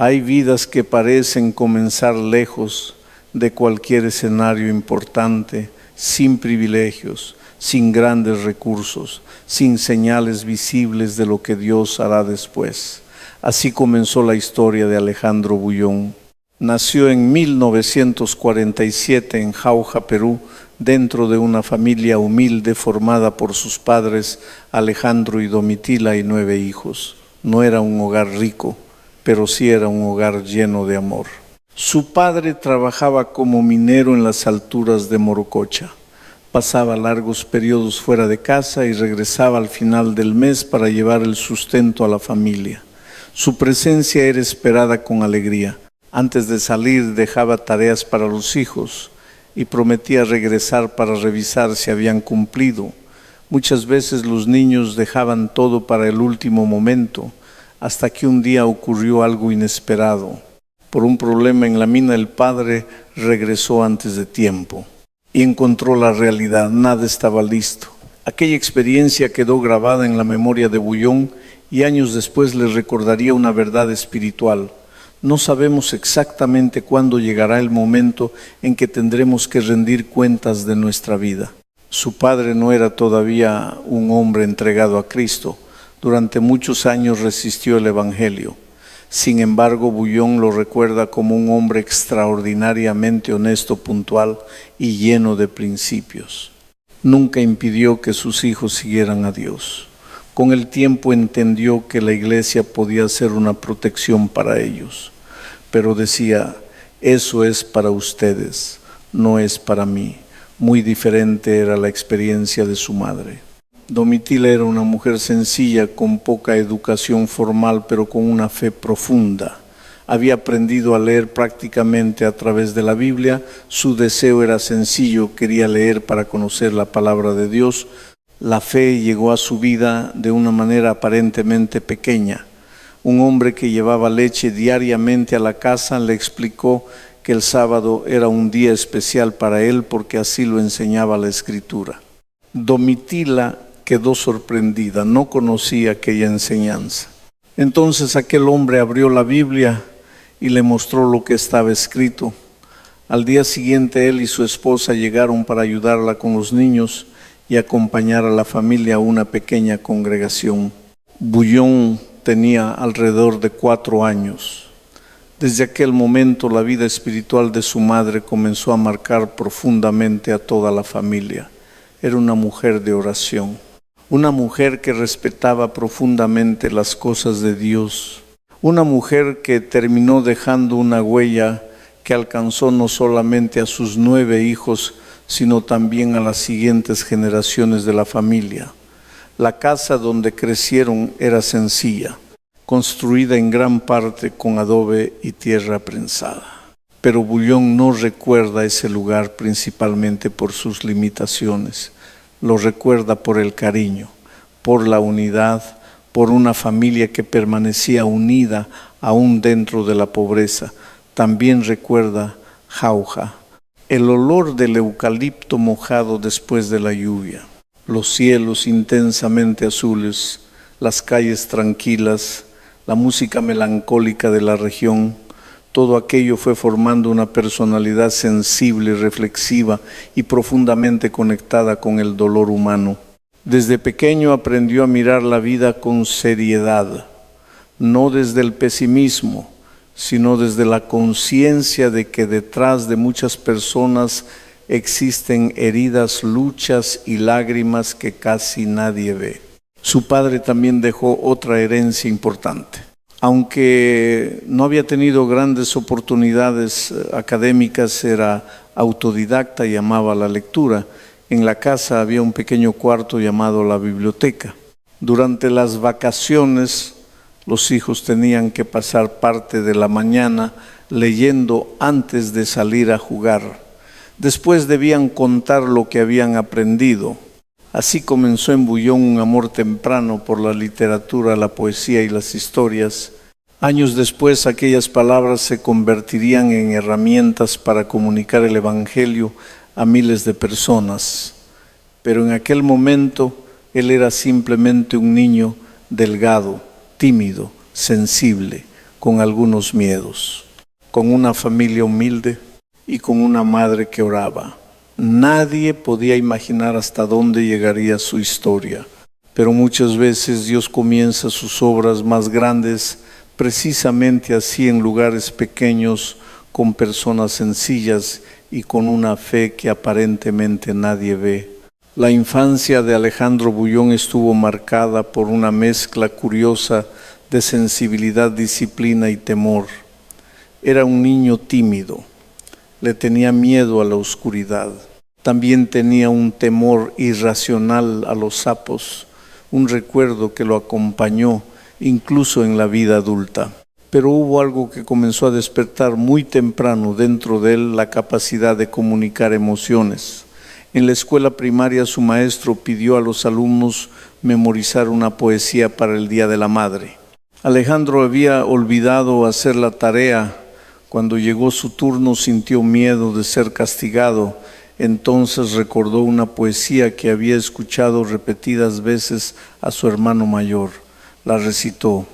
Hay vidas que parecen comenzar lejos de cualquier escenario importante, sin privilegios, sin grandes recursos, sin señales visibles de lo que Dios hará después. Así comenzó la historia de Alejandro Bullón. Nació en 1947 en Jauja, Perú, dentro de una familia humilde formada por sus padres Alejandro y Domitila y 9 hijos. No era un hogar rico, pero sí era un hogar lleno de amor. Su padre trabajaba como minero en las alturas de Morococha. Pasaba largos periodos fuera de casa y regresaba al final del mes para llevar el sustento a la familia. Su presencia era esperada con alegría. Antes de salir dejaba tareas para los hijos y prometía regresar para revisar si habían cumplido. Muchas veces los niños dejaban todo para el último momento, hasta que un día ocurrió algo inesperado. Por un problema en la mina, el padre regresó antes de tiempo y encontró la realidad. Nada estaba listo. Aquella experiencia quedó grabada en la memoria de Bullón y años después le recordaría una verdad espiritual. No sabemos exactamente cuándo llegará el momento en que tendremos que rendir cuentas de nuestra vida. Su padre no era todavía un hombre entregado a Cristo. Durante muchos años resistió el Evangelio. Sin embargo, Bullón lo recuerda como un hombre extraordinariamente honesto, puntual y lleno de principios. Nunca impidió que sus hijos siguieran a Dios. Con el tiempo entendió que la iglesia podía ser una protección para ellos, pero decía, eso es para ustedes, no es para mí. Muy diferente era la experiencia de su madre. Domitila era una mujer sencilla, con poca educación formal, pero con una fe profunda. Había aprendido a leer prácticamente a través de la Biblia. Su deseo era sencillo, quería leer para conocer la palabra de Dios. La fe llegó a su vida de una manera aparentemente pequeña. Un hombre que llevaba leche diariamente a la casa le explicó que el sábado era un día especial para él porque así lo enseñaba la Escritura. Domitila quedó sorprendida, no conocía aquella enseñanza. Entonces aquel hombre abrió la Biblia y le mostró lo que estaba escrito. Al día siguiente él y su esposa llegaron para ayudarla con los niños y acompañar a la familia a una pequeña congregación. Bullón tenía alrededor de 4 años. Desde aquel momento la vida espiritual de su madre comenzó a marcar profundamente a toda la familia. Era una mujer de oración, una mujer que respetaba profundamente las cosas de Dios, una mujer que terminó dejando una huella que alcanzó no solamente a sus 9 hijos, sino también a las siguientes generaciones de la familia. La casa donde crecieron era sencilla, construida en gran parte con adobe y tierra prensada. Pero Bullón no recuerda ese lugar principalmente por sus limitaciones, lo recuerda por el cariño, por la unidad, por una familia que permanecía unida aún dentro de la pobreza. También recuerda Jauja, el olor del eucalipto mojado después de la lluvia, los cielos intensamente azules, las calles tranquilas, la música melancólica de la región. Todo aquello fue formando una personalidad sensible, reflexiva y profundamente conectada con el dolor humano. Desde pequeño aprendió a mirar la vida con seriedad, no desde el pesimismo, sino desde la conciencia de que detrás de muchas personas existen heridas, luchas y lágrimas que casi nadie ve. Su padre también dejó otra herencia importante. Aunque no había tenido grandes oportunidades académicas, era autodidacta y amaba la lectura. En la casa había un pequeño cuarto llamado la biblioteca. Durante las vacaciones, los hijos tenían que pasar parte de la mañana leyendo antes de salir a jugar. Después debían contar lo que habían aprendido. Así comenzó en Bullón un amor temprano por la literatura, la poesía y las historias. Años después, aquellas palabras se convertirían en herramientas para comunicar el Evangelio a miles de personas. Pero en aquel momento, él era simplemente un niño delgado, tímido, sensible, con algunos miedos, con una familia humilde y con una madre que oraba. Nadie podía imaginar hasta dónde llegaría su historia, pero muchas veces Dios comienza sus obras más grandes precisamente así, en lugares pequeños, con personas sencillas y con una fe que aparentemente nadie ve. La infancia de Alejandro Bullón estuvo marcada por una mezcla curiosa de sensibilidad, disciplina y temor. Era un niño tímido, le tenía miedo a la oscuridad. También tenía un temor irracional a los sapos, un recuerdo que lo acompañó incluso en la vida adulta. Pero hubo algo que comenzó a despertar muy temprano dentro de él, la capacidad de comunicar emociones. En la escuela primaria su maestro pidió a los alumnos memorizar una poesía para el Día de la Madre. Alejandro había olvidado hacer la tarea. Cuando llegó su turno sintió miedo de ser castigado. Entonces recordó una poesía que había escuchado repetidas veces a su hermano mayor. La recitó,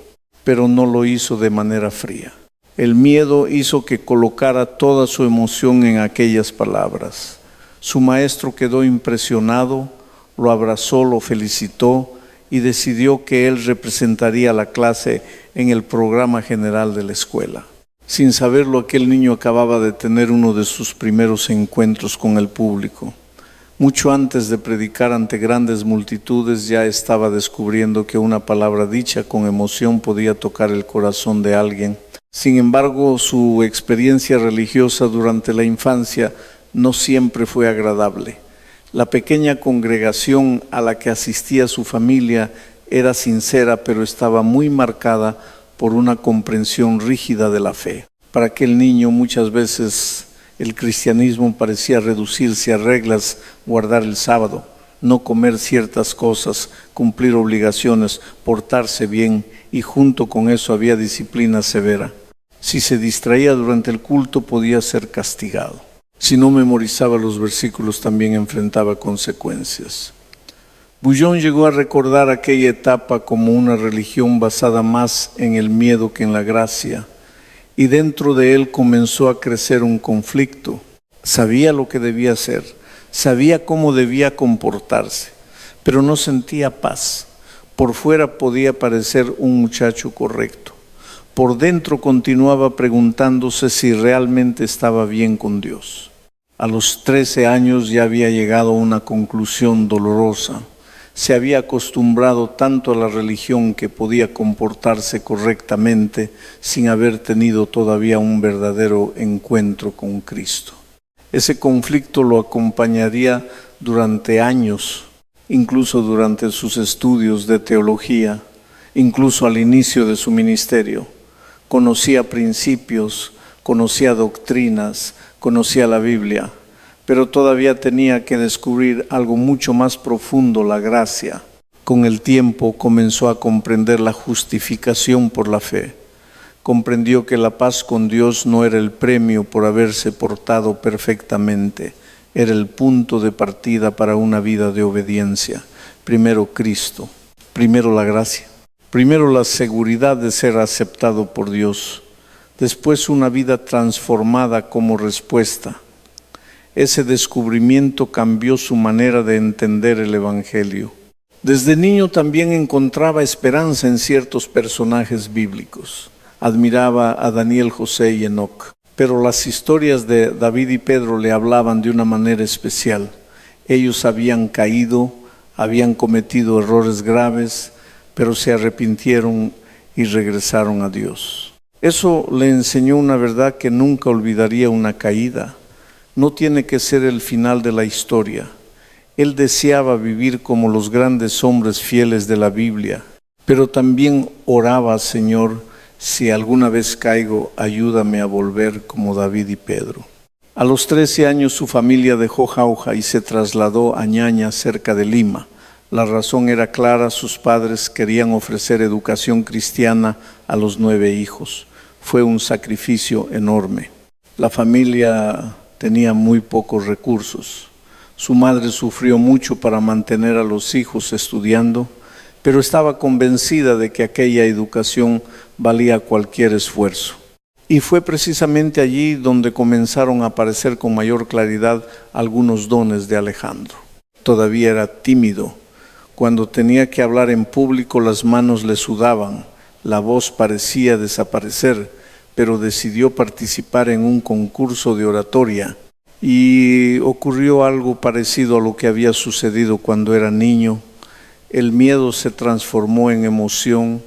pero no lo hizo de manera fría. El miedo hizo que colocara toda su emoción en aquellas palabras. Su maestro quedó impresionado, lo abrazó, lo felicitó y decidió que él representaría a la clase en el programa general de la escuela. Sin saberlo, aquel niño acababa de tener uno de sus primeros encuentros con el público. Mucho antes de predicar ante grandes multitudes, ya estaba descubriendo que una palabra dicha con emoción podía tocar el corazón de alguien. Sin embargo, su experiencia religiosa durante la infancia no siempre fue agradable. La pequeña congregación a la que asistía su familia era sincera, pero estaba muy marcada por una comprensión rígida de la fe. Para aquel niño muchas veces el cristianismo parecía reducirse a reglas: guardar el sábado, no comer ciertas cosas, cumplir obligaciones, portarse bien, y junto con eso había disciplina severa. Si se distraía durante el culto podía ser castigado. Si no memorizaba los versículos también enfrentaba consecuencias. Bullón llegó a recordar aquella etapa como una religión basada más en el miedo que en la gracia, y dentro de él comenzó a crecer un conflicto. Sabía lo que debía hacer, sabía cómo debía comportarse, pero no sentía paz. Por fuera podía parecer un muchacho correcto. Por dentro continuaba preguntándose si realmente estaba bien con Dios. A los 13 años ya había llegado a una conclusión dolorosa. Se había acostumbrado tanto a la religión que podía comportarse correctamente sin haber tenido todavía un verdadero encuentro con Cristo. Ese conflicto lo acompañaría durante años, incluso durante sus estudios de teología, incluso al inicio de su ministerio. Conocía principios, conocía doctrinas, conocía la Biblia, pero todavía tenía que descubrir algo mucho más profundo, la gracia. Con el tiempo comenzó a comprender la justificación por la fe. Comprendió que la paz con Dios no era el premio por haberse portado perfectamente, era el punto de partida para una vida de obediencia. Primero Cristo, primero la gracia, primero la seguridad de ser aceptado por Dios, después una vida transformada como respuesta. Ese descubrimiento cambió su manera de entender el Evangelio. Desde niño también encontraba esperanza en ciertos personajes bíblicos. Admiraba a Daniel, José y Enoc. Pero las historias de David y Pedro le hablaban de una manera especial. Ellos habían caído, habían cometido errores graves, pero se arrepintieron y regresaron a Dios. Eso le enseñó una verdad que nunca olvidaría: una caída no tiene que ser el final de la historia. Él deseaba vivir como los grandes hombres fieles de la Biblia, pero también oraba: Señor, si alguna vez caigo, ayúdame a volver como David y Pedro. A los 13 años su familia dejó Jauja y se trasladó a Ñaña, cerca de Lima. La razón era clara: sus padres querían ofrecer educación cristiana a los 9 hijos. Fue un sacrificio enorme. La familia tenía muy pocos recursos. Su madre sufrió mucho para mantener a los hijos estudiando, pero estaba convencida de que aquella educación valía cualquier esfuerzo. Y fue precisamente allí donde comenzaron a aparecer con mayor claridad algunos dones de Alejandro. Todavía era tímido. Cuando tenía que hablar en público, las manos le sudaban, la voz parecía desaparecer, pero decidió participar en un concurso de oratoria. Y ocurrió algo parecido a lo que había sucedido cuando era niño. El miedo se transformó en emoción,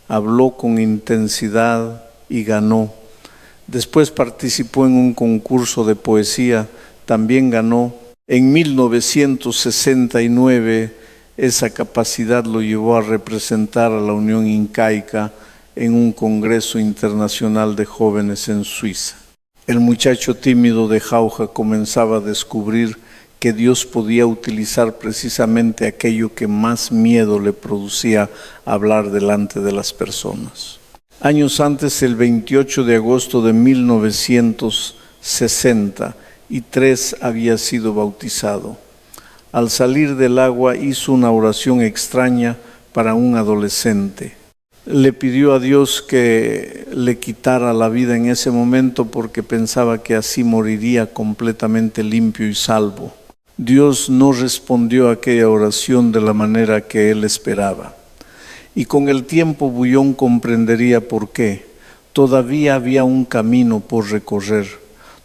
habló con intensidad y ganó. Después participó en un concurso de poesía, también ganó. En 1969 esa capacidad lo llevó a representar a la Unión Incaica en un congreso internacional de jóvenes en Suiza. El muchacho tímido de Jauja comenzaba a descubrir que Dios podía utilizar precisamente aquello que más miedo le producía hablar delante de las personas. Años antes, el 28 de agosto de 1963, había sido bautizado. Al salir del agua hizo una oración extraña para un adolescente. Le pidió a Dios que le quitara la vida en ese momento porque pensaba que así moriría completamente limpio y salvo. Dios no respondió a aquella oración de la manera que él esperaba. Y con el tiempo Bullón comprendería por qué. Todavía había un camino por recorrer,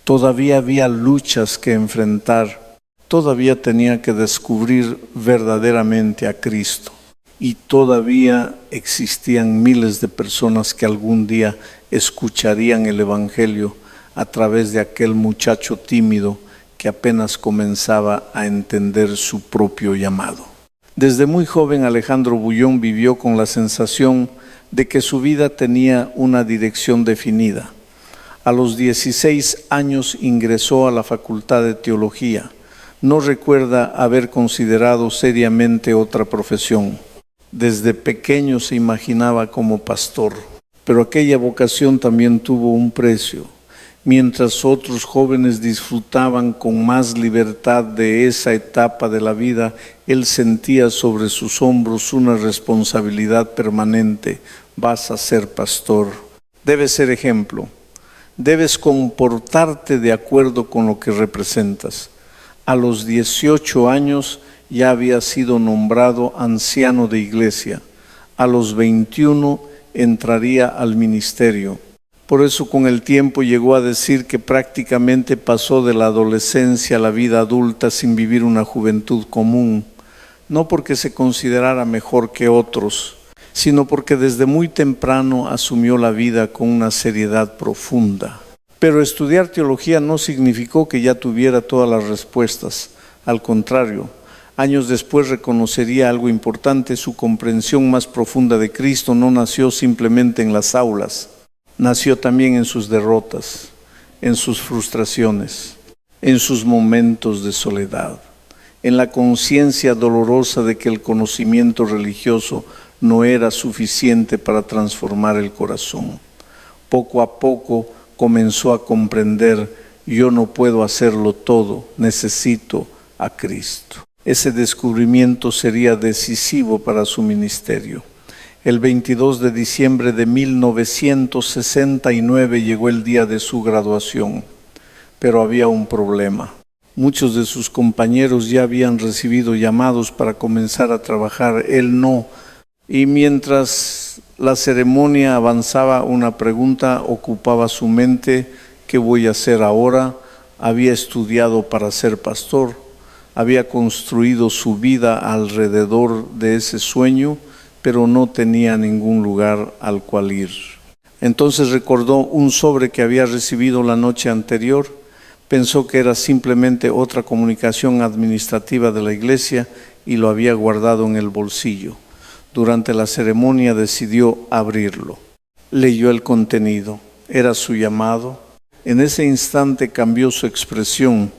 todavía había luchas que enfrentar, todavía tenía que descubrir verdaderamente a Cristo. Y todavía existían miles de personas que algún día escucharían el Evangelio a través de aquel muchacho tímido que apenas comenzaba a entender su propio llamado. Desde muy joven Alejandro Bullón vivió con la sensación de que su vida tenía una dirección definida. A los 16 años ingresó a la Facultad de Teología. No recuerda haber considerado seriamente otra profesión. Desde pequeño se imaginaba como pastor, pero aquella vocación también tuvo un precio. Mientras otros jóvenes disfrutaban con más libertad de esa etapa de la vida, él sentía sobre sus hombros una responsabilidad permanente. Vas a ser pastor, debes ser ejemplo, debes comportarte de acuerdo con lo que representas. A los 18 años ya había sido nombrado anciano de iglesia. A los 21 entraría al ministerio. Por eso con el tiempo llegó a decir que prácticamente pasó de la adolescencia a la vida adulta sin vivir una juventud común, no porque se considerara mejor que otros, sino porque desde muy temprano asumió la vida con una seriedad profunda. Pero estudiar teología no significó que ya tuviera todas las respuestas. Al contrario, años después reconocería algo importante: su comprensión más profunda de Cristo no nació simplemente en las aulas. Nació también en sus derrotas, en sus frustraciones, en sus momentos de soledad, en la conciencia dolorosa de que el conocimiento religioso no era suficiente para transformar el corazón. Poco a poco comenzó a comprender: yo no puedo hacerlo todo, necesito a Cristo. Ese descubrimiento sería decisivo para su ministerio. El 22 de diciembre de 1969 llegó el día de su graduación, pero había un problema. Muchos de sus compañeros ya habían recibido llamados para comenzar a trabajar, él no. Y mientras la ceremonia avanzaba, una pregunta ocupaba su mente: ¿qué voy a hacer ahora? Había estudiado para ser pastor, había construido su vida alrededor de ese sueño, pero no tenía ningún lugar al cual ir. Entonces recordó un sobre que había recibido la noche anterior. Pensó que era simplemente otra comunicación administrativa de la iglesia y lo había guardado en el bolsillo. Durante la ceremonia decidió abrirlo. Leyó el contenido. Era su llamado. En ese instante cambió su expresión.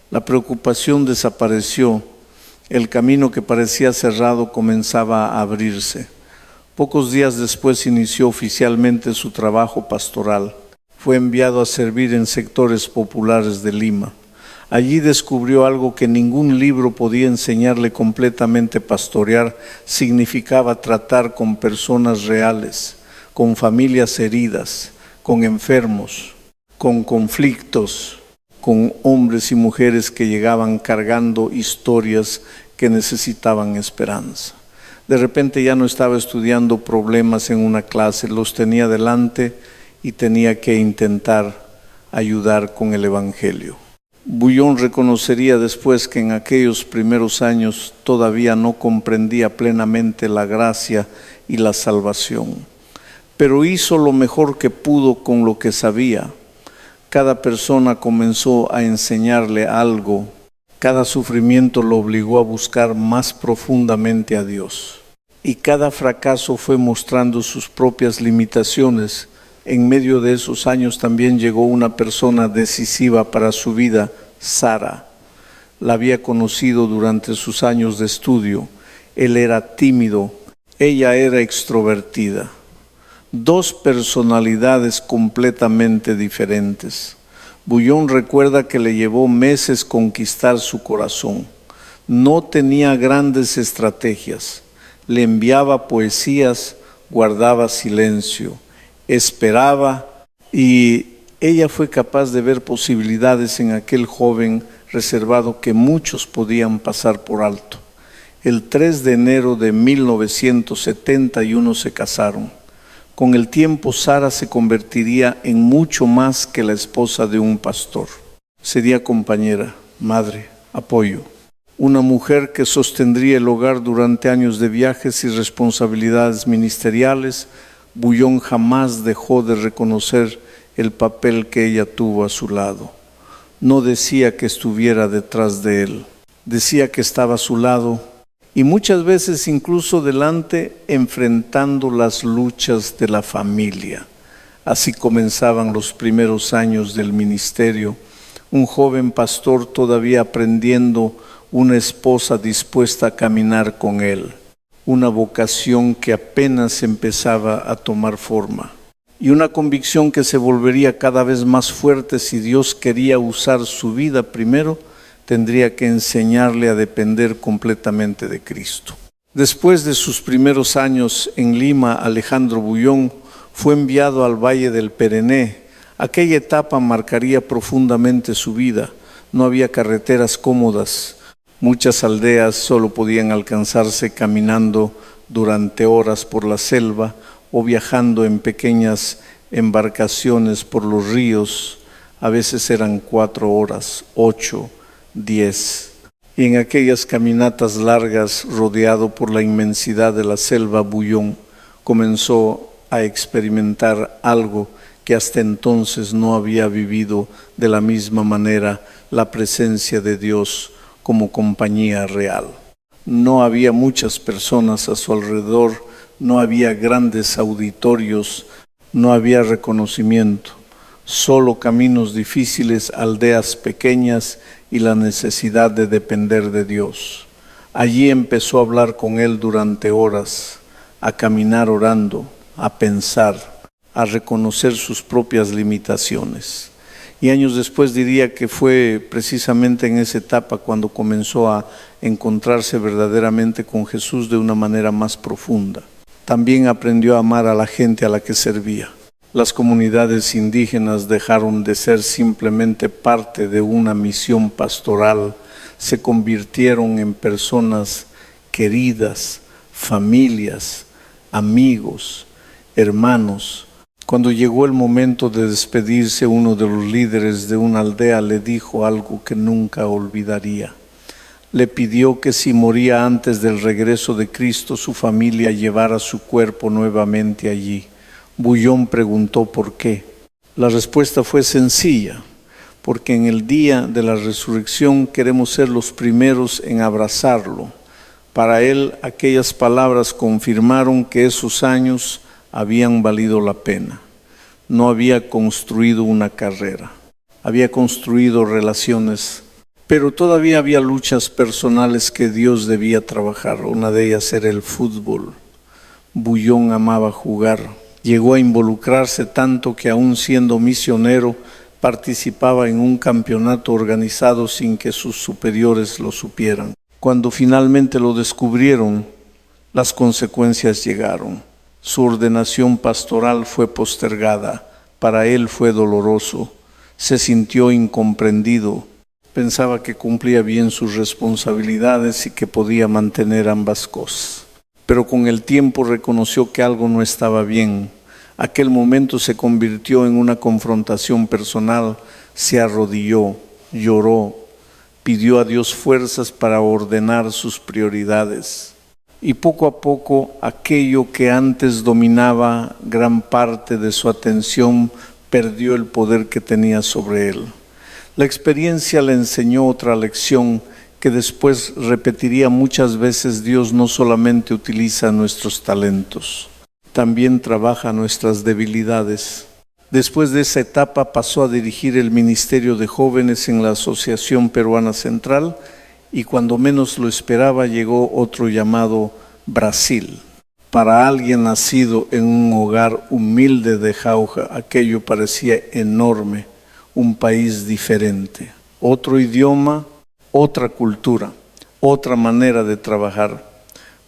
La preocupación desapareció. El camino que parecía cerrado comenzaba a abrirse. Pocos días después inició oficialmente su trabajo pastoral. Fue enviado a servir en sectores populares de Lima. Allí descubrió algo que ningún libro podía enseñarle completamente. Pastorear significaba tratar con personas reales, con familias heridas, con enfermos, con conflictos, con hombres y mujeres que llegaban cargando historias que necesitaban esperanza. De repente ya no estaba estudiando problemas en una clase, los tenía delante y tenía que intentar ayudar con el Evangelio. Bouillon reconocería después que en aquellos primeros años todavía no comprendía plenamente la gracia y la salvación, pero hizo lo mejor que pudo con lo que sabía. Cada persona comenzó a enseñarle algo. Cada sufrimiento lo obligó a buscar más profundamente a Dios. Y cada fracaso fue mostrando sus propias limitaciones. En medio de esos años también llegó una persona decisiva para su vida, Sara. La había conocido durante sus años de estudio. Él era tímido, ella era extrovertida. Dos personalidades completamente diferentes. Bouillon recuerda que le llevó meses conquistar su corazón. No tenía grandes estrategias. Le enviaba poesías, guardaba silencio, esperaba, y ella fue capaz de ver posibilidades en aquel joven reservado que muchos podían pasar por alto. El 3 de enero de 1971 se casaron. Con el tiempo, Sara se convertiría en mucho más que la esposa de un pastor. Sería compañera, madre, apoyo. Una mujer que sostendría el hogar durante años de viajes y responsabilidades ministeriales. Bouillon jamás dejó de reconocer el papel que ella tuvo a su lado. No decía que estuviera detrás de él, decía que estaba a su lado y muchas veces incluso delante, enfrentando las luchas de la familia. Así comenzaban los primeros años del ministerio. Un joven pastor todavía aprendiendo, una esposa dispuesta a caminar con él, una vocación que apenas empezaba a tomar forma y una convicción que se volvería cada vez más fuerte. Si Dios quería usar su vida primero, tendría que enseñarle a depender completamente de Cristo. Después de sus primeros años en Lima, Alejandro Bouillon fue enviado al Valle del Perené. Aquella etapa marcaría profundamente su vida. No había carreteras cómodas. Muchas aldeas solo podían alcanzarse caminando durante horas por la selva o viajando en pequeñas embarcaciones por los ríos. A veces eran 4 horas, 8, 10. Y en aquellas caminatas largas, rodeado por la inmensidad de la selva, Bouillon comenzó a experimentar algo que hasta entonces no había vivido de la misma manera: la presencia de Dios como compañía real. No había muchas personas a su alrededor, no había grandes auditorios, no había reconocimiento, solo caminos difíciles, aldeas pequeñas y la necesidad de depender de Dios. Allí empezó a hablar con Él durante horas, a caminar orando, a pensar, a reconocer sus propias limitaciones. Y años después diría que fue precisamente en esa etapa cuando comenzó a encontrarse verdaderamente con Jesús de una manera más profunda. También aprendió a amar a la gente a la que servía. Las comunidades indígenas dejaron de ser simplemente parte de una misión pastoral, se convirtieron en personas queridas, familias, amigos, hermanos. Cuando llegó el momento de despedirse, uno de los líderes de una aldea le dijo algo que nunca olvidaría. Le pidió que si moría antes del regreso de Cristo, su familia llevara su cuerpo nuevamente allí. Bouillon preguntó por qué. La respuesta fue sencilla: porque en el día de la resurrección queremos ser los primeros en abrazarlo. Para él, aquellas palabras confirmaron que esos años habían valido la pena. No había construido una carrera, había construido relaciones, pero todavía había luchas personales que Dios debía trabajar. Una de ellas era el fútbol. Bouillon amaba jugar. Llegó a involucrarse tanto que aún siendo misionero Participaba en un campeonato organizado sin que sus superiores lo supieran. Cuando finalmente lo descubrieron, las consecuencias llegaron. Su ordenación pastoral fue postergada. Para él fue doloroso. Se sintió incomprendido. Pensaba que cumplía bien sus responsabilidades y que podía mantener ambas cosas. Pero con el tiempo reconoció que algo no estaba bien. Aquel momento se convirtió en una confrontación personal. Se arrodilló, lloró, pidió a Dios fuerzas para ordenar sus prioridades. Y poco a poco aquello que antes dominaba gran parte de su atención perdió el poder que tenía sobre él. La experiencia le enseñó otra lección que después repetiría muchas veces: Dios no solamente utiliza nuestros talentos, también trabaja nuestras debilidades. Después de esa etapa pasó a dirigir el Ministerio de Jóvenes en la Asociación Peruana Central y cuando menos lo esperaba llegó otro llamado Brasil. Para alguien nacido en un hogar humilde de Jauja, aquello parecía enorme, un país diferente, otro idioma, otra cultura, otra manera de trabajar.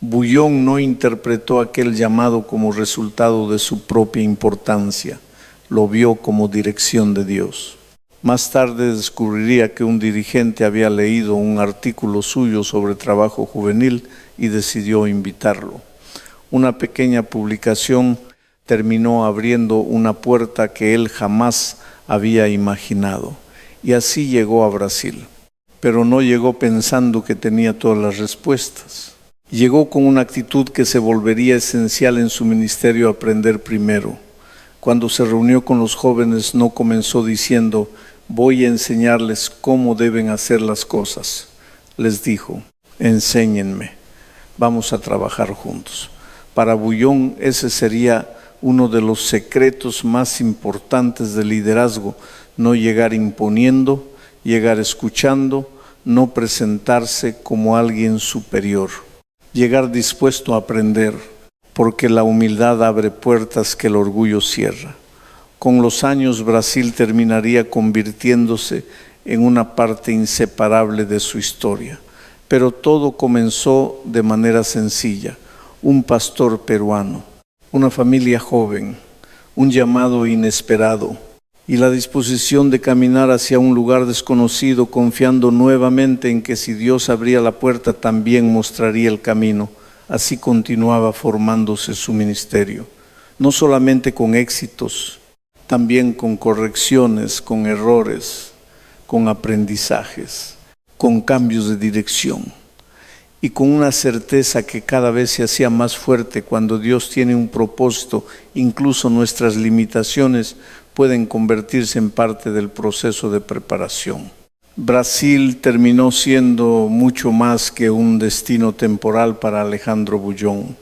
Bullón no interpretó aquel llamado como resultado de su propia importancia, lo vio como dirección de Dios. Más tarde descubriría que un dirigente había leído un artículo suyo sobre trabajo juvenil y decidió invitarlo. Una pequeña publicación terminó abriendo una puerta que él jamás había imaginado, y así llegó a Brasil. Pero no llegó pensando que tenía todas las respuestas. Llegó con una actitud que se volvería esencial en su ministerio: aprender primero. Cuando se reunió con los jóvenes no comenzó diciendo: voy a enseñarles cómo deben hacer las cosas. Les dijo: enséñenme, vamos a trabajar juntos. Para Bullón ese sería uno de los secretos más importantes del liderazgo: no llegar imponiendo, llegar escuchando, no presentarse como alguien superior. Llegar dispuesto a aprender, porque la humildad abre puertas que el orgullo cierra. Con los años Brasil terminaría convirtiéndose en una parte inseparable de su historia. Pero todo comenzó de manera sencilla: un pastor peruano, una familia joven, un llamado inesperado y la disposición de caminar hacia un lugar desconocido, confiando nuevamente en que si Dios abría la puerta también mostraría el camino. Así continuaba formándose su ministerio, no solamente con éxitos, también con correcciones, con errores, con aprendizajes, con cambios de dirección y con una certeza que cada vez se hacía más fuerte. Cuando Dios tiene un propósito, incluso nuestras limitaciones pueden convertirse en parte del proceso de preparación. Brasil terminó siendo mucho más que un destino temporal para Alejandro Bullón.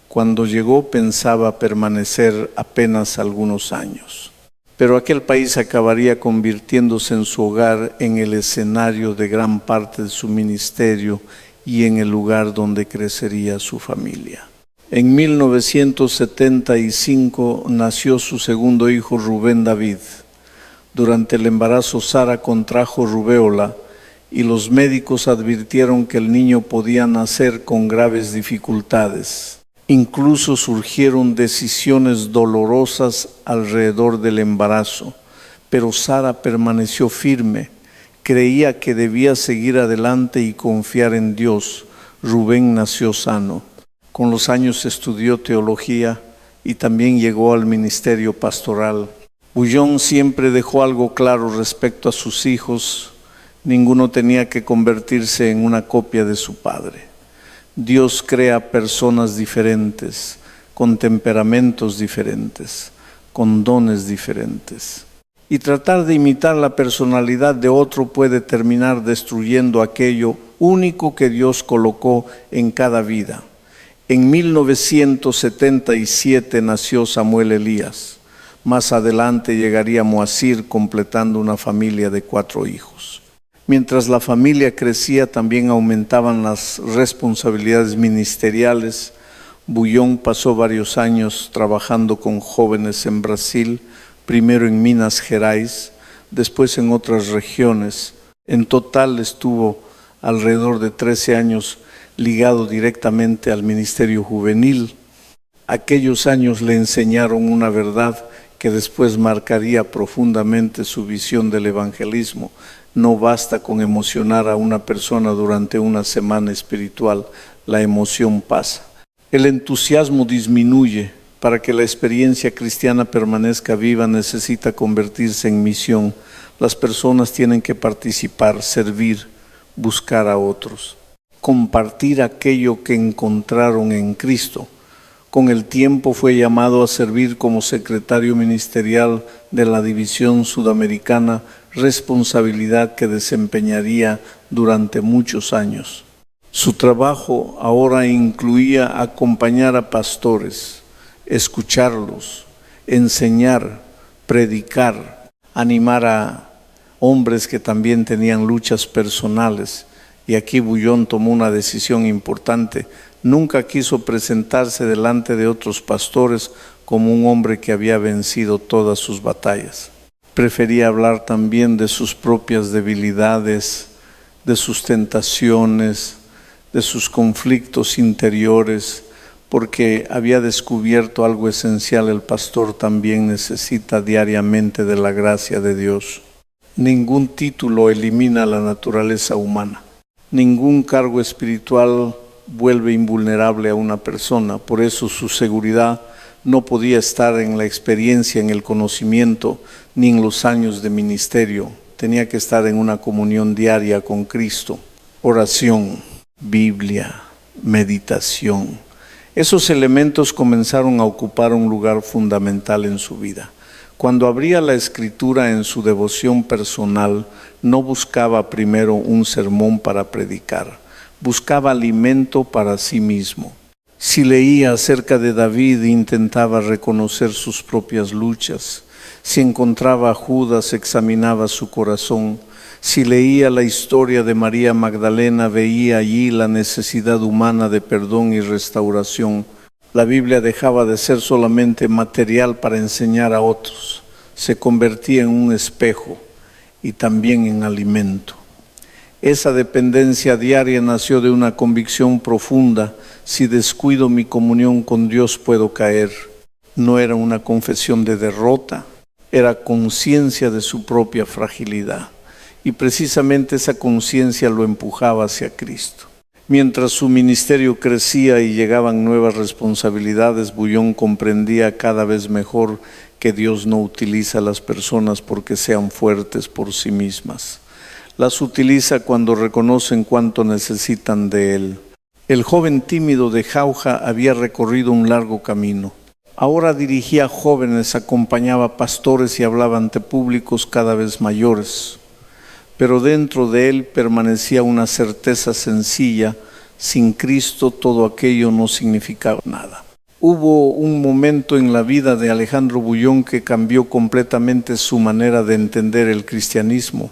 Cuando llegó pensaba permanecer apenas algunos años, pero aquel país acabaría convirtiéndose en su hogar, en el escenario de gran parte de su ministerio y en el lugar donde crecería su familia. En 1975 nació su segundo hijo, Rubén David. Durante el embarazo, Sara contrajo rubéola y los médicos advirtieron que el niño podía nacer con graves dificultades. Incluso surgieron decisiones dolorosas alrededor del embarazo, pero Sara permaneció firme. Creía que debía seguir adelante y confiar en Dios. Rubén nació sano. Con los años estudió teología y también llegó al ministerio pastoral. Bullón siempre dejó algo claro respecto a sus hijos: ninguno tenía que convertirse en una copia de su padre. Dios crea personas diferentes, con temperamentos diferentes, con dones diferentes. Y tratar de imitar la personalidad de otro puede terminar destruyendo aquello único que Dios colocó en cada vida. En 1977 nació Samuel Elías. Más adelante llegaría Moacir, completando una familia de 4 hijos. Mientras la familia crecía, también aumentaban las responsabilidades ministeriales. Bullón pasó varios años trabajando con jóvenes en Brasil, primero en Minas Gerais, después en otras regiones. En total estuvo alrededor de 13 años ligado directamente al ministerio juvenil. Aquellos años le enseñaron una verdad que después marcaría profundamente su visión del evangelismo. No basta con emocionar a una persona durante una semana espiritual, la emoción pasa. El entusiasmo disminuye. Para que la experiencia cristiana permanezca viva necesita convertirse en misión. Las personas tienen que participar, servir, buscar a otros, compartir aquello que encontraron en Cristo. Con el tiempo fue llamado a servir como secretario ministerial de la División Sudamericana, responsabilidad que desempeñaría durante muchos años. Su trabajo ahora incluía acompañar a pastores, escucharlos, enseñar, predicar, animar a hombres que también tenían luchas personales. Y aquí Bullón tomó una decisión importante. Nunca quiso presentarse delante de otros pastores como un hombre que había vencido todas sus batallas. Prefería hablar también de sus propias debilidades, de sus tentaciones, de sus conflictos interiores, porque había descubierto algo esencial. El pastor también necesita diariamente de la gracia de Dios. Ningún título elimina la naturaleza humana. Ningún cargo espiritual vuelve invulnerable a una persona. Por eso su seguridad no podía estar en la experiencia, en el conocimiento, ni en los años de ministerio. Tenía que estar en una comunión diaria con Cristo. Oración, Biblia, meditación. Esos elementos comenzaron a ocupar un lugar fundamental en su vida. Cuando abría la Escritura en su devoción personal, no buscaba primero un sermón para predicar, buscaba alimento para sí mismo. Si leía acerca de David, intentaba reconocer sus propias luchas. Si encontraba a Judas, examinaba su corazón. Si leía la historia de María Magdalena, veía allí la necesidad humana de perdón y restauración. La Biblia dejaba de ser solamente material para enseñar a otros. Se convertía en un espejo y también en alimento. Esa dependencia diaria nació de una convicción profunda: si descuido mi comunión con Dios puedo caer. No era una confesión de derrota, era conciencia de su propia fragilidad. Y precisamente esa conciencia lo empujaba hacia Cristo. Mientras su ministerio crecía y llegaban nuevas responsabilidades, Bullón comprendía cada vez mejor que Dios no utiliza a las personas porque sean fuertes por sí mismas. Las utiliza cuando reconocen cuánto necesitan de Él. El joven tímido de Jauja había recorrido un largo camino. Ahora dirigía jóvenes, acompañaba pastores y hablaba ante públicos cada vez mayores. Pero dentro de él permanecía una certeza sencilla: sin Cristo todo aquello no significaba nada. Hubo un momento en la vida de Alejandro Bullón que cambió completamente su manera de entender el cristianismo.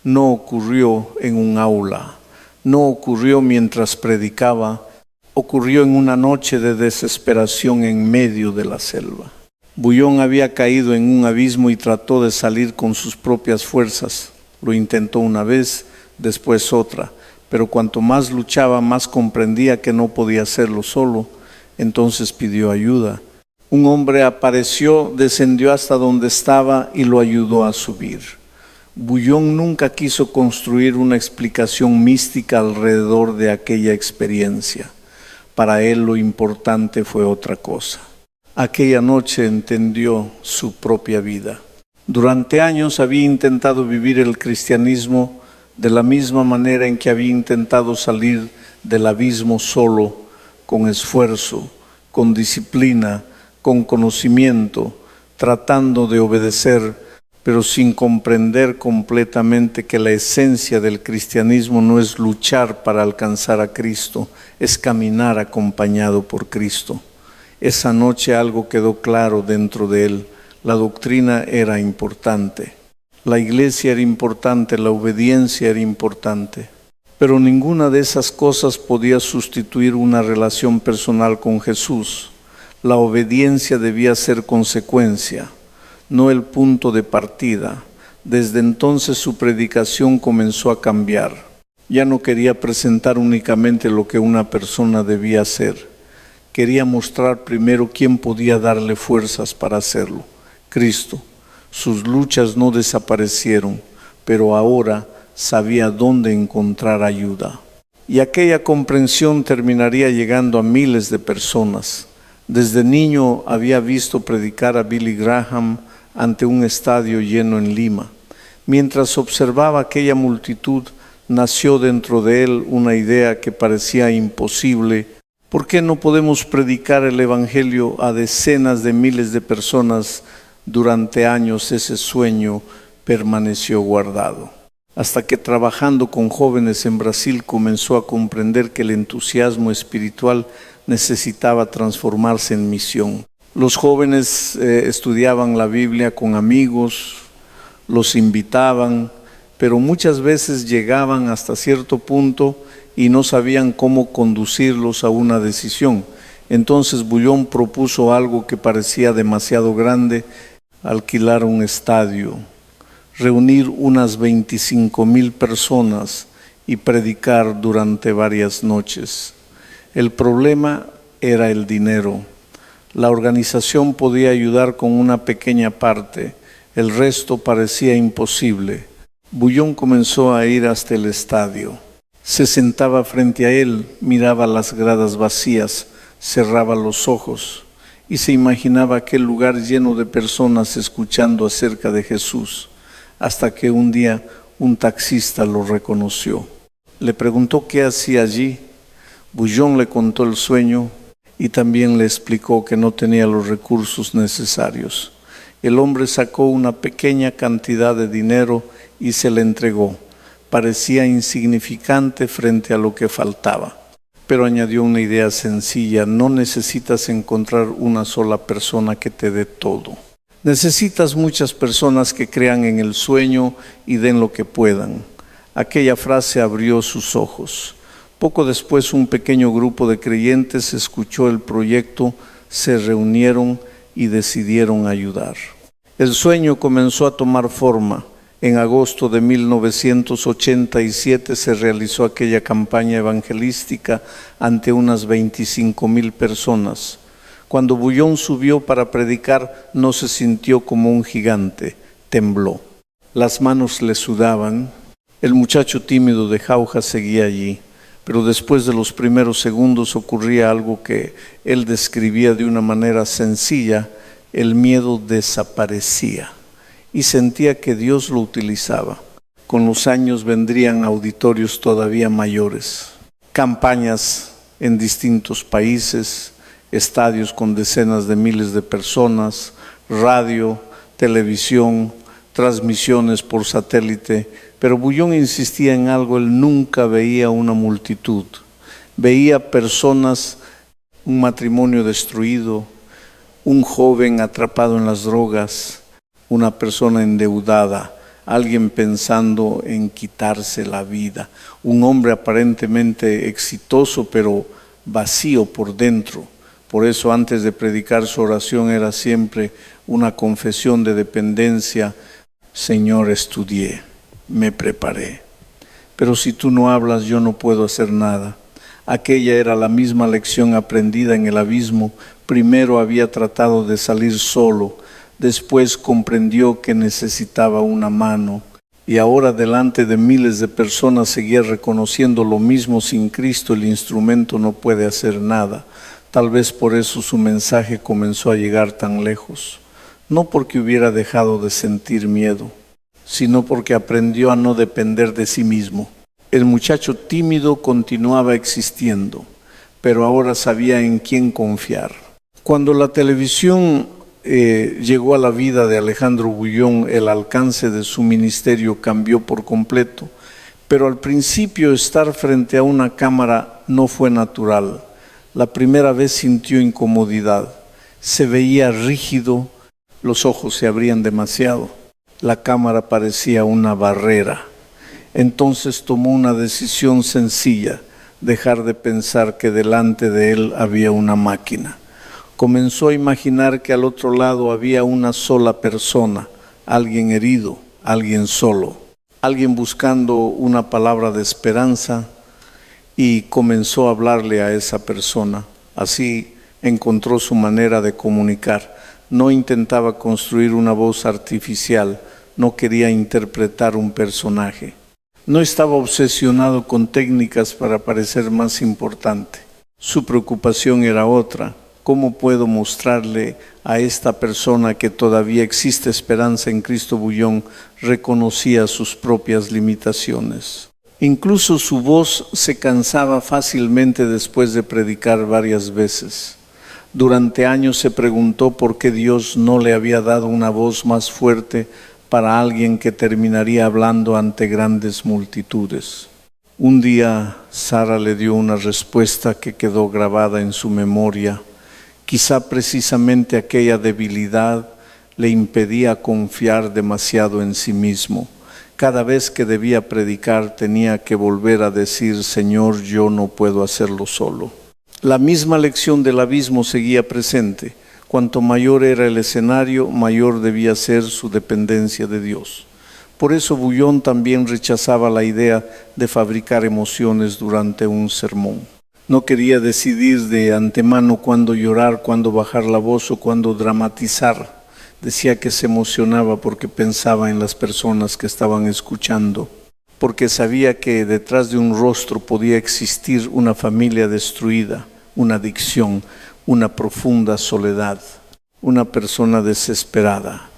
No ocurrió en un aula, no ocurrió mientras predicaba, ocurrió en una noche de desesperación en medio de la selva. Bullón había caído en un abismo y trató de salir con sus propias fuerzas. Lo intentó una vez, después otra, pero cuanto más luchaba, más comprendía que no podía hacerlo solo. Entonces pidió ayuda. Un hombre apareció, descendió hasta donde estaba y lo ayudó a subir. Bullón nunca quiso construir una explicación mística alrededor de aquella experiencia. Para él lo importante fue otra cosa. Aquella noche entendió su propia vida. Durante años había intentado vivir el cristianismo de la misma manera en que había intentado salir del abismo solo, con esfuerzo, con disciplina, con conocimiento, tratando de obedecer, pero sin comprender completamente que la esencia del cristianismo no es luchar para alcanzar a Cristo, es caminar acompañado por Cristo. Esa noche algo quedó claro dentro de él. La doctrina era importante, la iglesia era importante, la obediencia era importante, pero ninguna de esas cosas podía sustituir una relación personal con Jesús. La obediencia debía ser consecuencia, no el punto de partida. Desde entonces su predicación comenzó a cambiar. Ya no quería presentar únicamente lo que una persona debía hacer. Quería mostrar primero quién podía darle fuerzas para hacerlo: Cristo. Sus luchas no desaparecieron, pero ahora sabía dónde encontrar ayuda. Y aquella comprensión terminaría llegando a miles de personas. Desde niño había visto predicar a Billy Graham ante un estadio lleno en Lima. Mientras observaba aquella multitud, nació dentro de él una idea que parecía imposible. ¿Por qué no podemos predicar el Evangelio a decenas de miles de personas? Durante años ese sueño permaneció guardado, hasta que trabajando con jóvenes en Brasil comenzó a comprender que el entusiasmo espiritual necesitaba transformarse en misión. Los jóvenes estudiaban la Biblia con amigos, los invitaban, pero muchas veces llegaban hasta cierto punto y no sabían cómo conducirlos a una decisión. Entonces Bullón propuso algo que parecía demasiado grande: alquilar un estadio, reunir unas 25,000 personas y predicar durante varias noches. El problema era el dinero. La organización podía ayudar con una pequeña parte, el resto parecía imposible. Bullón comenzó a ir hasta el estadio. Se sentaba frente a él, miraba las gradas vacías, cerraba los ojos y se imaginaba aquel lugar lleno de personas escuchando acerca de Jesús, hasta que un día un taxista lo reconoció. Le preguntó qué hacía allí. Bullón le contó el sueño y también le explicó que no tenía los recursos necesarios. El hombre sacó una pequeña cantidad de dinero y se le entregó. Parecía insignificante frente a lo que faltaba, pero añadió una idea sencilla: no necesitas encontrar una sola persona que te dé todo. Necesitas muchas personas que crean en el sueño y den lo que puedan. Aquella frase abrió sus ojos. Poco después, un pequeño grupo de creyentes escuchó el proyecto, se reunieron y decidieron ayudar. El sueño comenzó a tomar forma. En agosto de 1987 se realizó aquella campaña evangelística ante unas 25,000 personas. Cuando Bullón subió para predicar, no se sintió como un gigante, tembló. Las manos le sudaban. El muchacho tímido de Jauja seguía allí, pero después de los primeros segundos ocurría algo que él describía de una manera sencilla: el miedo desaparecía y sentía que Dios lo utilizaba. Con los años vendrían auditorios todavía mayores, campañas en distintos países, estadios con decenas de miles de personas, radio, televisión, transmisiones por satélite. Pero Bullón insistía en algo: él nunca veía una multitud. Veía personas, un matrimonio destruido, un joven atrapado en las drogas, una persona endeudada, alguien pensando en quitarse la vida, un hombre aparentemente exitoso pero vacío por dentro. Por eso antes de predicar su oración era siempre una confesión de dependencia: Señor, estudié, me preparé, pero si tú no hablas yo no puedo hacer nada. Aquella era la misma lección aprendida en el abismo. Primero había tratado de salir solo, después comprendió que necesitaba una mano, y ahora delante de miles de personas seguía reconociendo lo mismo: sin Cristo el instrumento no puede hacer nada. Tal vez por eso su mensaje comenzó a llegar tan lejos, no porque hubiera dejado de sentir miedo, sino porque aprendió a no depender de sí mismo. El muchacho tímido continuaba existiendo, pero ahora sabía en quién confiar. Cuando la televisión llegó a la vida de Alejandro Bullón, el alcance de su ministerio cambió por completo, pero al principio estar frente a una cámara no fue natural. La primera vez sintió incomodidad, se veía rígido, los ojos se abrían demasiado, la cámara parecía una barrera. Entonces tomó una decisión sencilla: dejar de pensar que delante de él había una máquina. Comenzó a imaginar que al otro lado había una sola persona, alguien herido, alguien solo, alguien buscando una palabra de esperanza, y comenzó a hablarle a esa persona. Así encontró su manera de comunicar. No intentaba construir una voz artificial, no quería interpretar un personaje. No estaba obsesionado con técnicas para parecer más importante. Su preocupación era otra. ¿Cómo puedo mostrarle a esta persona que todavía existe esperanza en Cristo? Bullón reconocía sus propias limitaciones. Incluso su voz se cansaba fácilmente después de predicar varias veces. Durante años se preguntó por qué Dios no le había dado una voz más fuerte para alguien que terminaría hablando ante grandes multitudes. Un día Sara le dio una respuesta que quedó grabada en su memoria. Quizá precisamente aquella debilidad le impedía confiar demasiado en sí mismo. Cada vez que debía predicar tenía que volver a decir: Señor, yo no puedo hacerlo solo. La misma lección del abismo seguía presente. Cuanto mayor era el escenario, mayor debía ser su dependencia de Dios. Por eso Bullón también rechazaba la idea de fabricar emociones durante un sermón. No quería decidir de antemano cuándo llorar, cuándo bajar la voz o cuándo dramatizar. Decía que se emocionaba porque pensaba en las personas que estaban escuchando, porque sabía que detrás de un rostro podía existir una familia destruida, una adicción, una profunda soledad, una persona desesperada.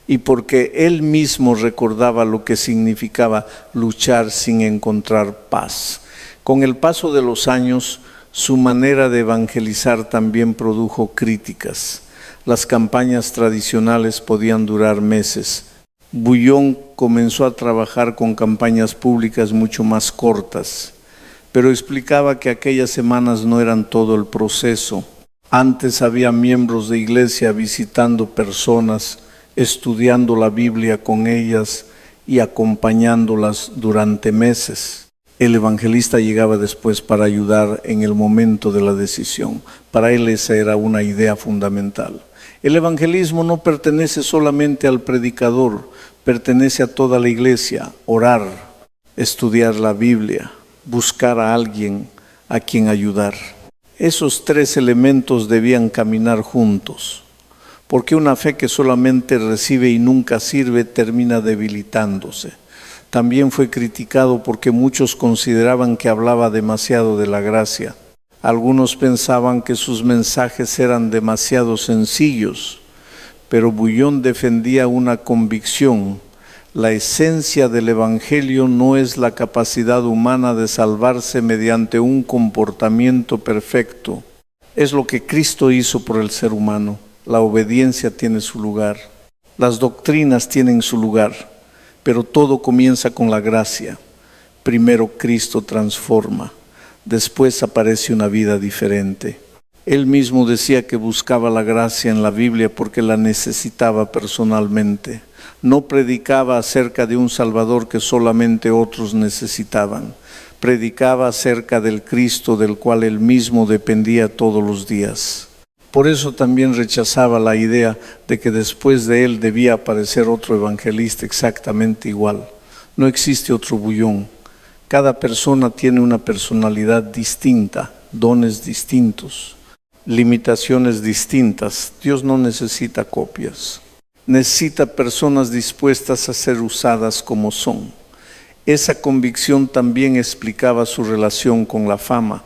Y porque él mismo recordaba lo que significaba luchar sin encontrar paz. Con el paso de los años, su manera de evangelizar también produjo críticas. Las campañas tradicionales podían durar meses. Bullón comenzó a trabajar con campañas públicas mucho más cortas, pero explicaba que aquellas semanas no eran todo el proceso. Antes había miembros de iglesia visitando personas, estudiando la Biblia con ellas y acompañándolas durante meses. El evangelista llegaba después para ayudar en el momento de la decisión. Para él esa era una idea fundamental. El evangelismo no pertenece solamente al predicador, pertenece a toda la iglesia. Orar, estudiar la Biblia, buscar a alguien a quien ayudar. Esos tres elementos debían caminar juntos, porque una fe que solamente recibe y nunca sirve termina debilitándose. También fue criticado porque muchos consideraban que hablaba demasiado de la gracia. Algunos pensaban que sus mensajes eran demasiado sencillos, pero Bullón defendía una convicción: la esencia del Evangelio no es la capacidad humana de salvarse mediante un comportamiento perfecto. Es lo que Cristo hizo por el ser humano. La obediencia tiene su lugar, las doctrinas tienen su lugar, pero todo comienza con la gracia. Primero Cristo transforma, después aparece una vida diferente. Él mismo decía que buscaba la gracia en la Biblia porque la necesitaba personalmente. No predicaba acerca de un Salvador que solamente otros necesitaban. Predicaba acerca del Cristo del cual él mismo dependía todos los días. Por eso también rechazaba la idea de que después de él debía aparecer otro evangelista exactamente igual. No existe otro Bullón. Cada persona tiene una personalidad distinta, dones distintos, limitaciones distintas. Dios no necesita copias. Necesita personas dispuestas a ser usadas como son. Esa convicción también explicaba su relación con la fama.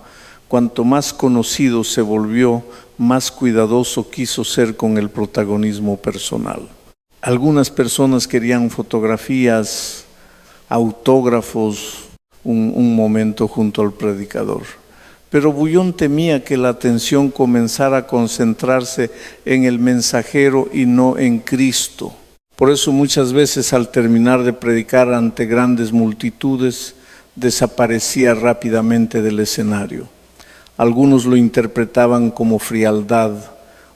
Cuanto más conocido se volvió, más cuidadoso quiso ser con el protagonismo personal. Algunas personas querían fotografías, autógrafos, un momento junto al predicador. Pero Bullón temía que la atención comenzara a concentrarse en el mensajero y no en Cristo. Por eso muchas veces al terminar de predicar ante grandes multitudes, desaparecía rápidamente del escenario. Algunos lo interpretaban como frialdad,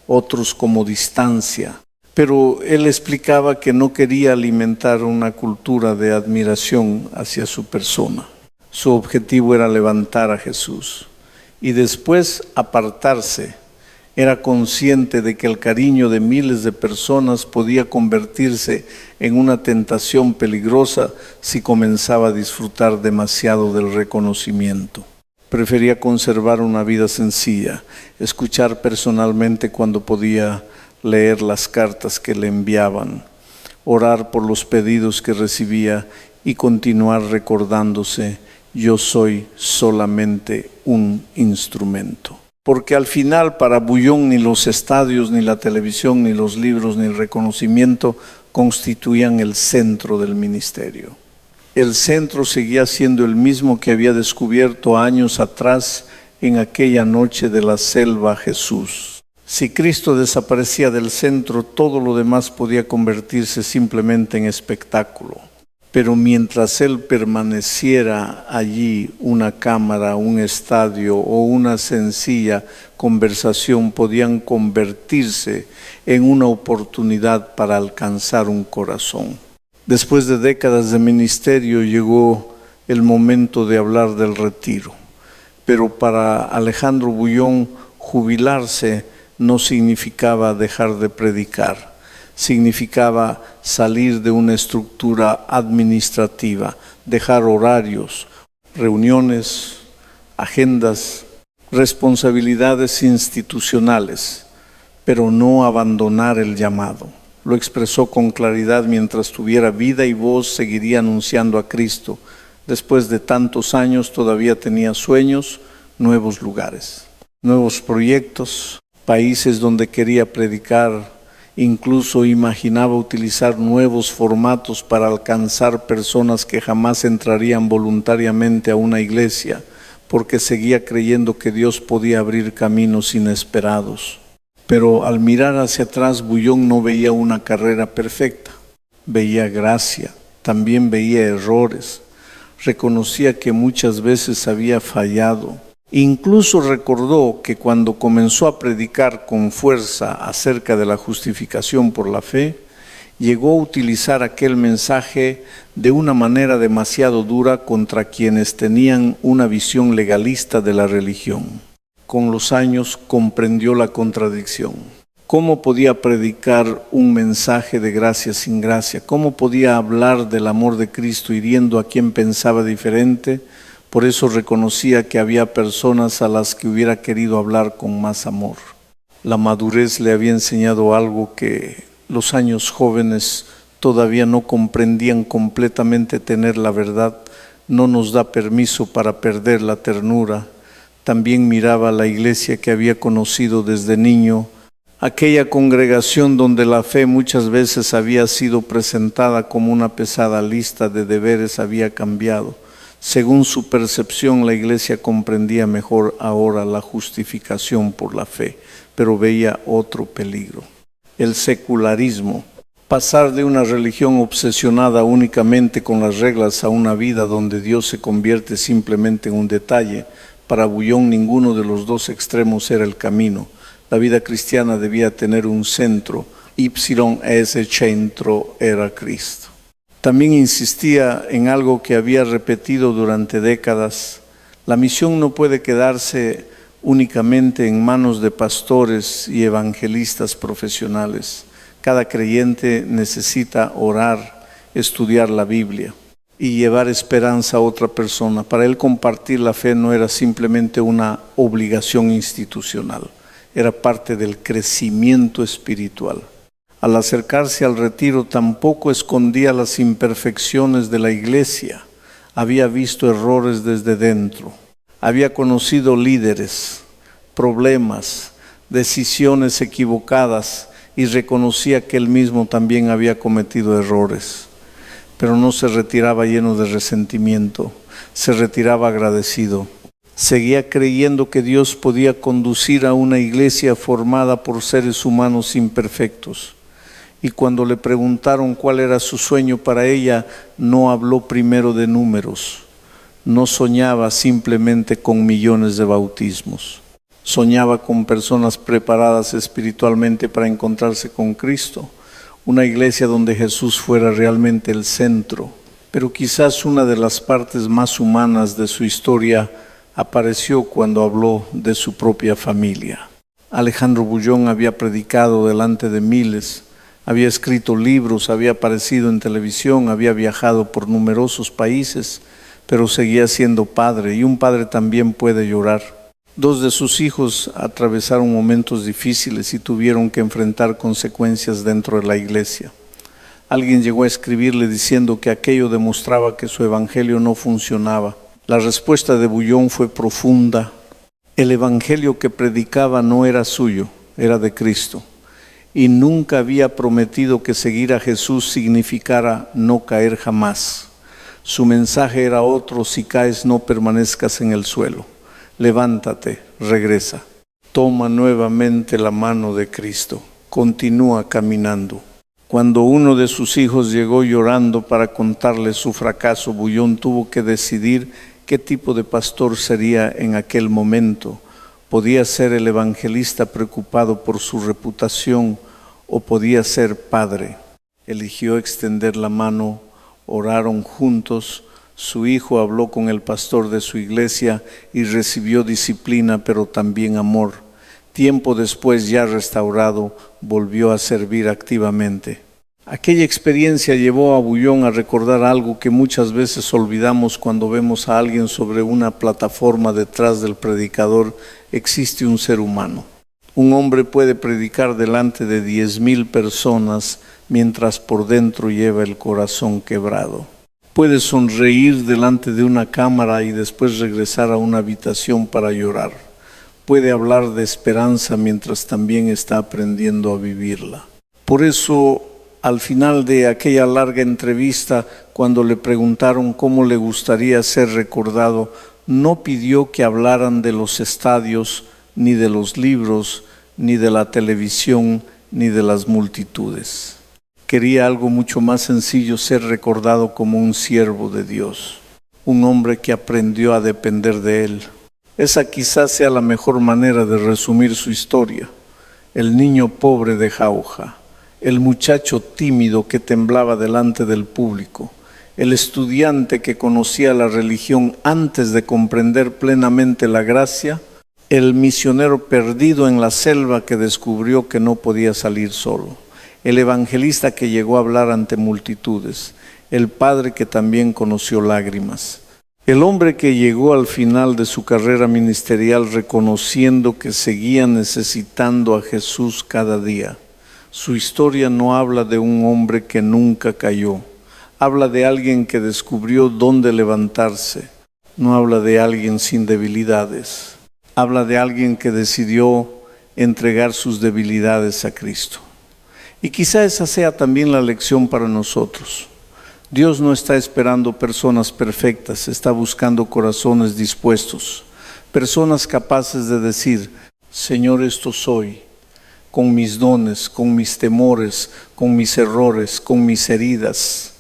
otros como distancia. Pero él explicaba que no quería alimentar una cultura de admiración hacia su persona. Su objetivo era levantar a Jesús y después apartarse Era consciente de que el cariño de miles de personas podía convertirse en una tentación peligrosa si comenzaba a disfrutar demasiado del reconocimiento. Prefería conservar una vida sencilla, escuchar personalmente cuando podía, leer las cartas que le enviaban, orar por los pedidos que recibía y continuar recordándose: yo soy solamente un instrumento. Porque al final para Bouillon ni los estadios, ni la televisión, ni los libros, ni el reconocimiento constituían el centro del ministerio. El centro seguía siendo el mismo que había descubierto años atrás en aquella noche de la selva Jesús. Si Cristo desaparecía del centro, todo lo demás podía convertirse simplemente en espectáculo. Pero mientras Él permaneciera allí, una cámara, un estadio o una sencilla conversación podían convertirse en una oportunidad para alcanzar un corazón. Después de décadas de ministerio llegó el momento de hablar del retiro. Pero para Alejandro Bouillon, jubilarse no significaba dejar de predicar. Significaba salir de una estructura administrativa, dejar horarios, reuniones, agendas, responsabilidades institucionales, pero no abandonar el llamado. Lo expresó con claridad: mientras tuviera vida y voz seguiría anunciando a Cristo. Después de tantos años todavía tenía sueños, nuevos lugares, nuevos proyectos, países donde quería predicar. Incluso imaginaba utilizar nuevos formatos para alcanzar personas que jamás entrarían voluntariamente a una iglesia, porque seguía creyendo que Dios podía abrir caminos inesperados. Pero al mirar hacia atrás, Bouillon no veía una carrera perfecta. Veía gracia, también veía errores. Reconocía que muchas veces había fallado. Incluso recordó que cuando comenzó a predicar con fuerza acerca de la justificación por la fe, llegó a utilizar aquel mensaje de una manera demasiado dura contra quienes tenían una visión legalista de la religión. Con los años comprendió la contradicción. ¿Cómo podía predicar un mensaje de gracia sin gracia? ¿Cómo podía hablar del amor de Cristo hiriendo a quien pensaba diferente? Por eso reconocía que había personas a las que hubiera querido hablar con más amor. La madurez le había enseñado algo que los años jóvenes todavía no comprendían completamente: tener la verdad no nos da permiso para perder la ternura. También miraba la iglesia que había conocido desde niño, aquella congregación donde la fe muchas veces había sido presentada como una pesada lista de deberes. Había cambiado. Según su percepción, la iglesia comprendía mejor ahora la justificación por la fe, pero veía otro peligro: el secularismo. Pasar de una religión obsesionada únicamente con las reglas a una vida donde Dios se convierte simplemente en un detalle. Para Bouillon, ninguno de los dos extremos era el camino. La vida cristiana debía tener un centro, ese centro era Cristo. También insistía en algo que había repetido durante décadas: la misión no puede quedarse únicamente en manos de pastores y evangelistas profesionales. Cada creyente necesita orar, estudiar la Biblia y llevar esperanza a otra persona. Para él, compartir la fe no era simplemente una obligación institucional, era parte del crecimiento espiritual. Al acercarse al retiro, tampoco escondía las imperfecciones de la iglesia. Había visto errores desde dentro. Había conocido líderes, problemas, decisiones equivocadas, y reconocía que él mismo también había cometido errores. Pero no se retiraba lleno de resentimiento, se retiraba agradecido. Seguía creyendo que Dios podía conducir a una iglesia formada por seres humanos imperfectos. Y cuando le preguntaron cuál era su sueño para ella, no habló primero de números. No soñaba simplemente con millones de bautismos. Soñaba con personas preparadas espiritualmente para encontrarse con Cristo. Una iglesia donde Jesús fuera realmente el centro. Pero quizás una de las partes más humanas de su historia apareció cuando habló de su propia familia. Alejandro Bullón había predicado delante de miles, había escrito libros, había aparecido en televisión, había viajado por numerosos países, pero seguía siendo padre, y un padre también puede llorar. 2 de sus hijos atravesaron momentos difíciles y tuvieron que enfrentar consecuencias dentro de la iglesia. Alguien llegó a escribirle diciendo que aquello demostraba que su evangelio no funcionaba. La respuesta de Bullón fue profunda. El evangelio que predicaba no era suyo, era de Cristo. Y nunca había prometido que seguir a Jesús significara no caer jamás. Su mensaje era otro: si caes, no permanezcas en el suelo. Levántate, regresa. Toma nuevamente la mano de Cristo. Continúa caminando. Cuando uno de sus hijos llegó llorando para contarle su fracaso, Bullón tuvo que decidir qué tipo de pastor sería en aquel momento. Podía ser el evangelista preocupado por su reputación o podía ser padre. Eligió extender la mano, oraron juntos. Su hijo habló con el pastor de su iglesia y recibió disciplina, pero también amor. Tiempo después, ya restaurado, volvió a servir activamente. Aquella experiencia llevó a Bullón a recordar algo que muchas veces olvidamos cuando vemos a alguien sobre una plataforma. Detrás del predicador existe un ser humano. Un hombre puede predicar delante de 10,000 personas mientras por dentro lleva el corazón quebrado. Puede sonreír delante de una cámara y después regresar a una habitación para llorar. Puede hablar de esperanza mientras también está aprendiendo a vivirla. Por eso, al final de aquella larga entrevista, cuando le preguntaron cómo le gustaría ser recordado, no pidió que hablaran de los estadios, ni de los libros, ni de la televisión, ni de las multitudes. Quería algo mucho más sencillo: ser recordado como un siervo de Dios, un hombre que aprendió a depender de Él. Esa quizás sea la mejor manera de resumir su historia. El niño pobre de Jauja, el muchacho tímido que temblaba delante del público, el estudiante que conocía la religión antes de comprender plenamente la gracia, el misionero perdido en la selva que descubrió que no podía salir solo, el evangelista que llegó a hablar ante multitudes, el padre que también conoció lágrimas, el hombre que llegó al final de su carrera ministerial reconociendo que seguía necesitando a Jesús cada día. Su historia no habla de un hombre que nunca cayó, habla de alguien que descubrió dónde levantarse. No habla de alguien sin debilidades, habla de alguien que decidió entregar sus debilidades a Cristo. Y quizá esa sea también la lección para nosotros. Dios no está esperando personas perfectas, está buscando corazones dispuestos, personas capaces de decir: Señor, esto soy, con mis dones, con mis temores, con mis errores, con mis heridas.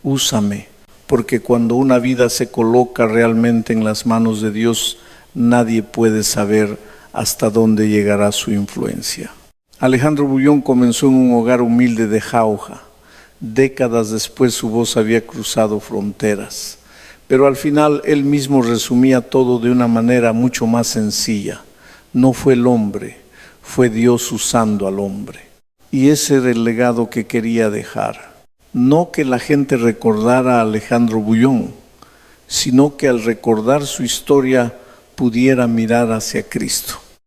Úsame, porque cuando una vida se coloca realmente en las manos de Dios, nadie puede saber hasta dónde llegará su influencia. Alejandro Bullón comenzó en un hogar humilde de Jauja. Décadas después su voz había cruzado fronteras, pero al final él mismo resumía todo de una manera mucho más sencilla. No fue el hombre, fue Dios usando al hombre. Y ese era el legado que quería dejar. No que la gente recordara a Alejandro Bullón, sino que al recordar su historia pudiera mirar hacia Cristo.